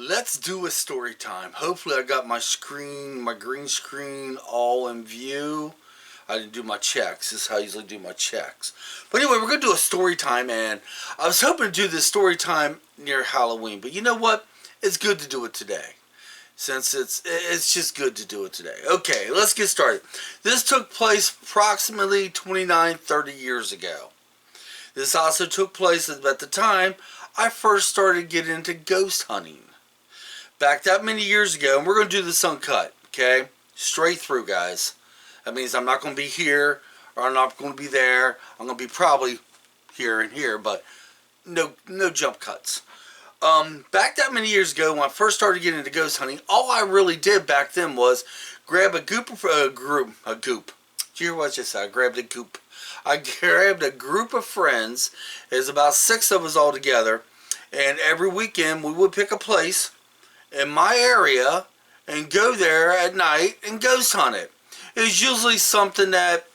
Let's do a story time. Hopefully I got my screen, my green screen all in view. I didn't do my checks. This is how I usually do my checks. But anyway, we're going to do a story time, and I was hoping to do this story time near Halloween. But you know what? It's good to do it today. Since it's just good to do it today. Okay, let's get started. This took place approximately 30 years ago. This also took place at the time I first started getting into ghost hunting. Back that many years ago, and we're going to do this uncut, okay? Straight through, guys. That means I'm not going to be here, or I'm not going to be there. I'm going to be probably here and here, but no jump cuts. Back that many years ago, when I first started getting into ghost hunting, all I really did back then was grab a goop. Did you hear what I just said? I grabbed a goop. I grabbed a group of friends. There's about 6 of us all together, and every weekend we would pick a place in my area and go there at night and ghost hunt it. It's usually something that,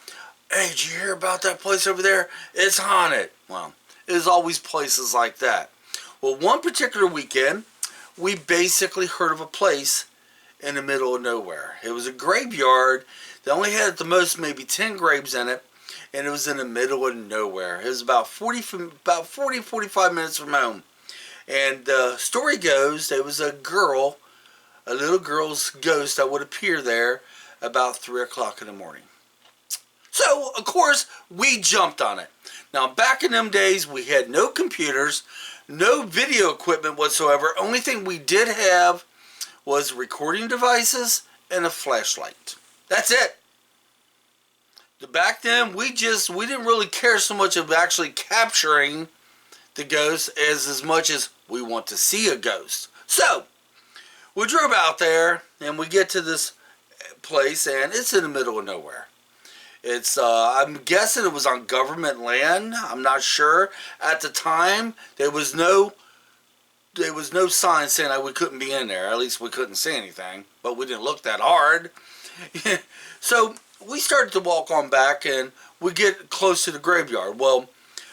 hey, did you hear about that place over there? It's haunted. Well, there's always places like that. Well, one particular weekend, we basically heard of a place in the middle of nowhere. It was a graveyard that only had at the most maybe 10 graves in it, and it was in the middle of nowhere. It was about 45 minutes from home. And the story goes, there was a little girl's ghost that would appear there about 3 o'clock in the morning. So, of course, we jumped on it. Now, back in them days, we had no computers, no video equipment whatsoever. Only thing we did have was recording devices and a flashlight. That's it. Back then, we didn't really care so much of actually capturing the ghost as much as we want to see a ghost. So, we drove out there, and we get to this place, and it's in the middle of nowhere. It's, I'm guessing it was on government land. I'm not sure. At the time, there was no sign saying that we couldn't be in there. At least we couldn't see anything, but we didn't look that hard. So, we started to walk on back, and we get close to the graveyard. Well,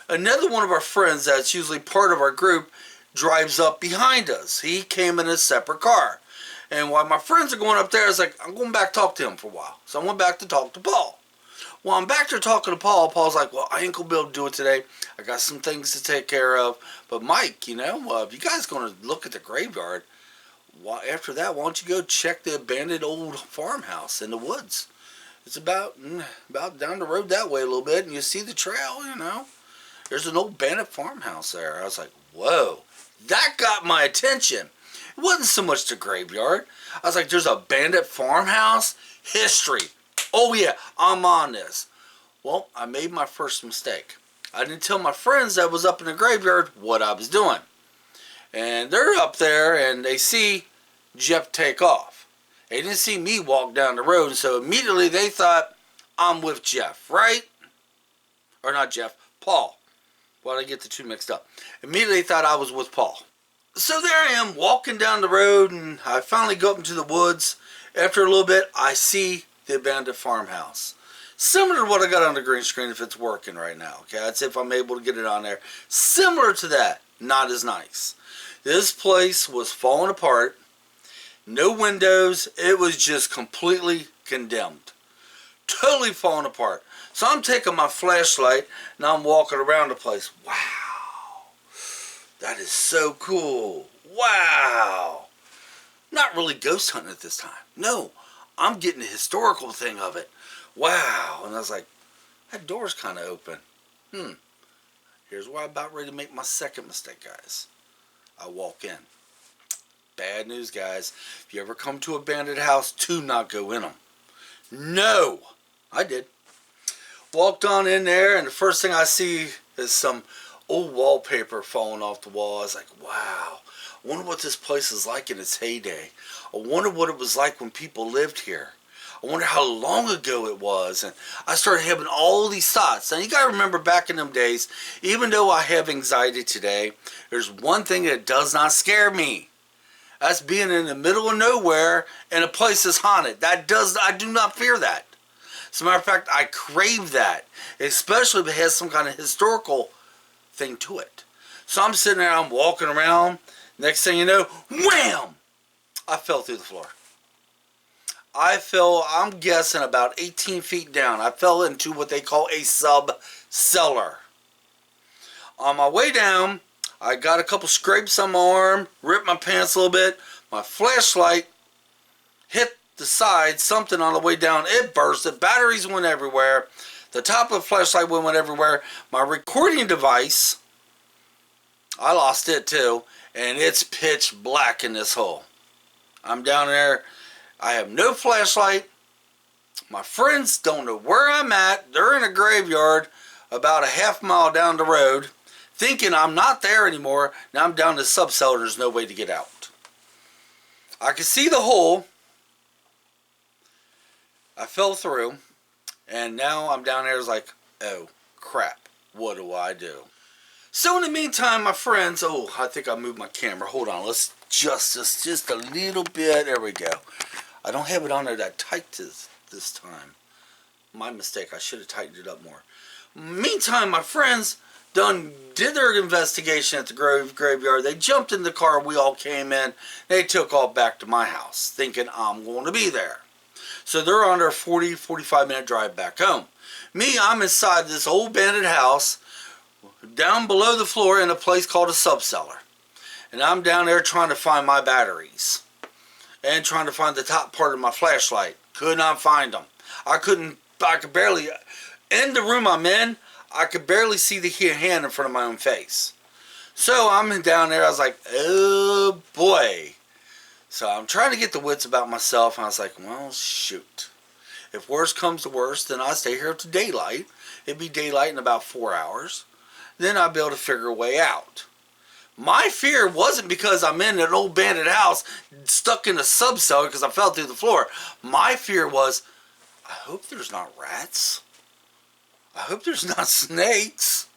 another one of our friends that's usually part of our group drives up behind us. He came in a separate car. And while my friends are going up there, I was like, I'm going back to talk to him for a while. So I went back to talk to Paul. While I'm back there talking to Paul, Paul's like, well, I ain't going to be able to do it today. I got some things to take care of. But Mike, if you guys going to look at the graveyard, after that, why don't you go check the abandoned old farmhouse in the woods? It's about down the road that way a little bit, and you see the trail, There's an old abandoned farmhouse there. I was like, whoa, that got my attention. It wasn't so much the graveyard. I was like, there's a abandoned farmhouse? History. Oh yeah, I'm on this. Well, I made my first mistake. I didn't tell my friends that was up in the graveyard what I was doing. And they're up there, and they see Jeff take off. They didn't see me walk down the road, so immediately they thought I'm with Jeff, right? Or not Jeff, Paul. Why did I get the two mixed up? Immediately they thought I was with Paul. So there I am walking down the road, and I finally go up into the woods. After a little bit, I see the abandoned farmhouse. Similar to what I got on the green screen if it's working right now. Okay, that's if I'm able to get it on there. Similar to that, not as nice. This place was falling apart. No windows. It was just completely condemned. Totally falling apart. So I'm taking my flashlight and I'm walking around the place. Wow. That is so cool. Wow. Not really ghost hunting at this time. No. I'm getting the historical thing of it. Wow. And I was like, that door's kind of open. Here's where I'm about ready to make my second mistake, guys. I walk in. Bad news, guys. If you ever come to an abandoned house, do not go in them. No! I did. Walked on in there, and the first thing I see is some old wallpaper falling off the wall. I was like, wow. I wonder what this place is like in its heyday. I wonder what it was like when people lived here. I wonder how long ago it was. And I started having all these thoughts. Now, you got to remember back in them days, even though I have anxiety today, there's one thing that does not scare me. That's being in the middle of nowhere and a place is haunted. I do not fear that. As a matter of fact, I crave that. Especially if it has some kind of historical thing to it. So I'm sitting there, I'm walking around. Next thing you know, wham! I fell through the floor. I fell, I'm guessing, about 18 feet down. I fell into what they call a sub-cellar. On my way down, I got a couple scrapes on my arm, ripped my pants a little bit. My flashlight hit the side, something on the way down. It burst. The batteries went everywhere. The top of the flashlight went everywhere. My recording device, I lost it too. And it's pitch black in this hole. I'm down there. I have no flashlight. My friends don't know where I'm at. They're in a graveyard about a half mile down the road, thinking I'm not there anymore. Now I'm down to the sub-cellar. There's no way to get out. I can see the hole. I fell through. And now I'm down there. It's like, oh, crap. What do I do? So in the meantime, my friends, oh, I think I moved my camera. Hold on. Let's adjust this just a little bit. There we go. I don't have it on there that tight this time. My mistake. I should have tightened it up more. Meantime, my friends did their investigation at the graveyard. They jumped in the car. We all came in. They took off back to my house, thinking I'm going to be there. So they're on their 40-45 minute drive back home. Me, I'm inside this old abandoned house, down below the floor in a place called a sub-cellar. And I'm down there trying to find my batteries. And trying to find the top part of my flashlight. Could not find them. I could barely, in the room I'm in, I could barely see the hand in front of my own face. So I'm down there, I was like, oh boy. So I'm trying to get the wits about myself, and I was like, well, shoot. If worst comes to worst, then I'll stay here to daylight. It'd be daylight in about 4 hours. Then I'll be able to figure a way out. My fear wasn't because I'm in an old abandoned house stuck in a sub-cellar because I fell through the floor. My fear was, I hope there's not rats. I hope there's not snakes.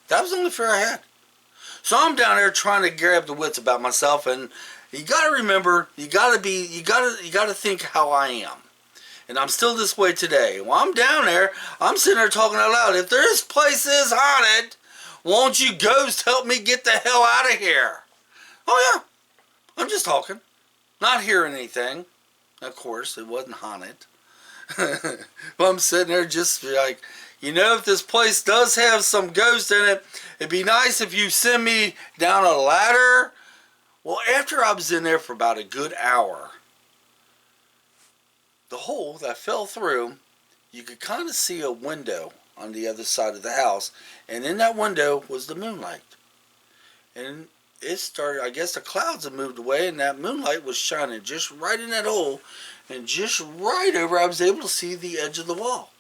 That was the only fear I had. So I'm down there trying to grab the wits about myself, and you got to remember, you got to think how I am. And I'm still this way today. While I'm down there, I'm sitting there talking out loud. If this place is haunted, won't you ghost help me get the hell out of here? Oh yeah, I'm just talking. Not hearing anything. Of course, it wasn't haunted. But I'm sitting there just like, you know, if this place does have some ghost in it, it'd be nice if you send me down a ladder. Well, after I was in there for about a good hour, the hole that fell through, you could kind of see a window on the other side of the house, and in that window was the moonlight. And it started, I guess the clouds had moved away, and that moonlight was shining just right in that hole, and just right over, I was able to see the edge of the wall.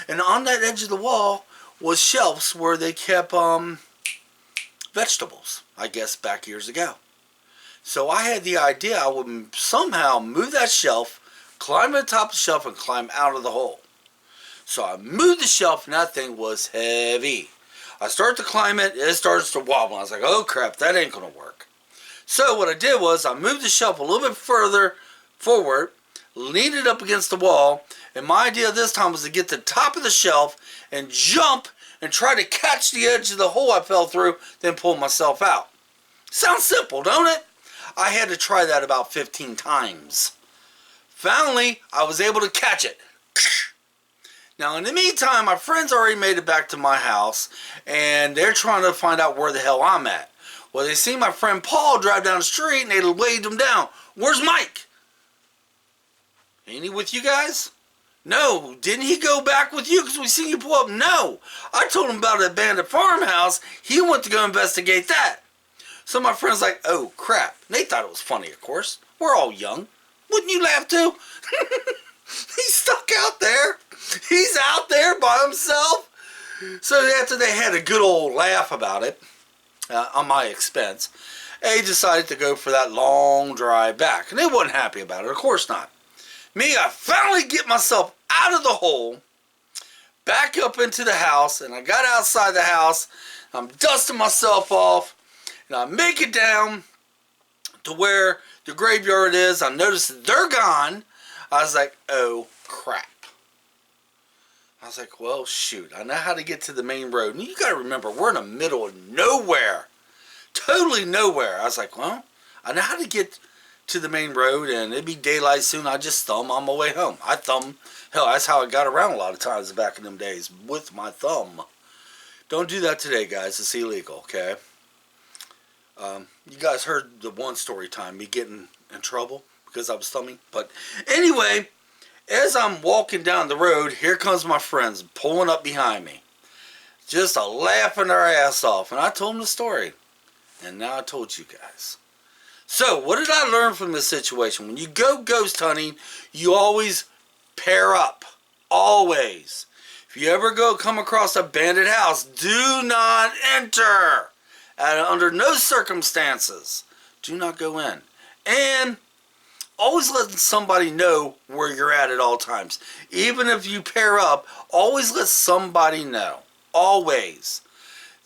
And on that edge of the wall was shelves where they kept vegetables, I guess back years ago. So I had the idea I would somehow move that shelf, climb to the top of the shelf, and climb out of the hole. So I moved the shelf, and that thing was heavy. I started to climb it, it starts to wobble. I was like, oh crap, that ain't going to work. So what I did was I moved the shelf a little bit further forward, leaned it up against the wall, and my idea this time was to get to the top of the shelf and jump and try to catch the edge of the hole I fell through, then pull myself out. Sounds simple, don't it? I had to try that about 15 times. Finally, I was able to catch it. Now, in the meantime, my friends already made it back to my house, and they're trying to find out where the hell I'm at. Well, they see my friend Paul drive down the street, and they waved him down. Where's Mike? Ain't he with you guys? No. Didn't he go back with you because we seen you pull up? No. I told him about an abandoned farmhouse. He went to go investigate that. So my friend's like, oh, crap. They thought it was funny, of course. We're all young. Wouldn't you laugh, too? He's stuck out there. He's out there by himself. So after they had a good old laugh about it, on my expense, they decided to go for that long drive back. And they wasn't happy about it. Of course not. Me, I finally get myself out of the hole, back up into the house, and I got outside the house. I'm dusting myself off, and I make it down to where the graveyard is. I noticed that they're gone. I was like, oh, crap. I was like, well, shoot. I know how to get to the main road. And you got to remember, we're in the middle of nowhere. Totally nowhere. I was like, well, I know how to get to the main road, and it'd be daylight soon. I just thumb on my way home. I thumb. Hell, that's how I got around a lot of times back in them days, with my thumb. Don't do that today, guys. It's illegal, okay? You guys heard the one story time, me getting in trouble because I was thumbing. But anyway, as I'm walking down the road, here comes my friends pulling up behind me. Just laughing their ass off. And I told them the story. And now I told you guys. So, what did I learn from this situation? When you go ghost hunting, you always pair up. Always. If you ever come across an abandoned house, do not enter. Under no circumstances, do not go in. And always let somebody know where you're at all times. Even if you pair up, always let somebody know. Always.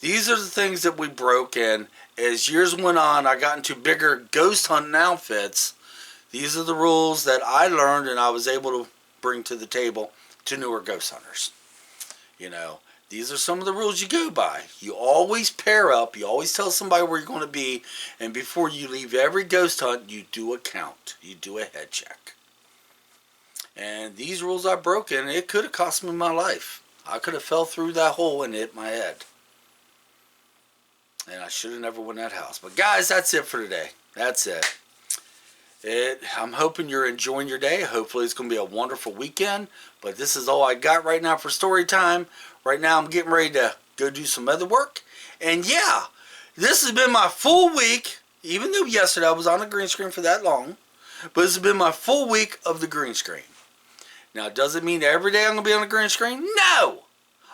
These are the things that we broke, and as years went on, I got into bigger ghost hunting outfits. These are the rules that I learned and I was able to bring to the table to newer ghost hunters. You know, these are some of the rules you go by. You always pair up. You always tell somebody where you're going to be. And before you leave every ghost hunt, you do a count. You do a head check. And these rules I broke, and it could have cost me my life. I could have fell through that hole and hit my head. And I should have never went in that house. But guys, that's it for today. That's it. I'm hoping you're enjoying your day. Hopefully it's going to be a wonderful weekend. But this is all I got right now for story time. Right now I'm getting ready to go do some other work. And yeah, this has been my full week. Even though yesterday I was on the green screen for that long. But this has been my full week of the green screen. Now, does it mean every day I'm going to be on the green screen? No!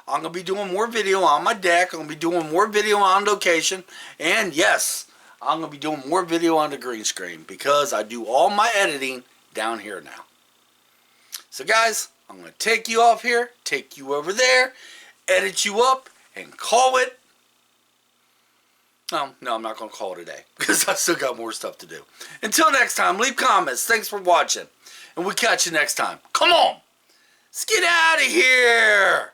I'm going to be doing more video on my deck. I'm going to be doing more video on location. And yes, I'm going to be doing more video on the green screen because I do all my editing down here now. So guys, I'm going to take you off here, take you over there, edit you up, and call it. No, I'm not going to call it a day because I still got more stuff to do. Until next time, leave comments. Thanks for watching. And we'll catch you next time. Come on! Let's get out of here!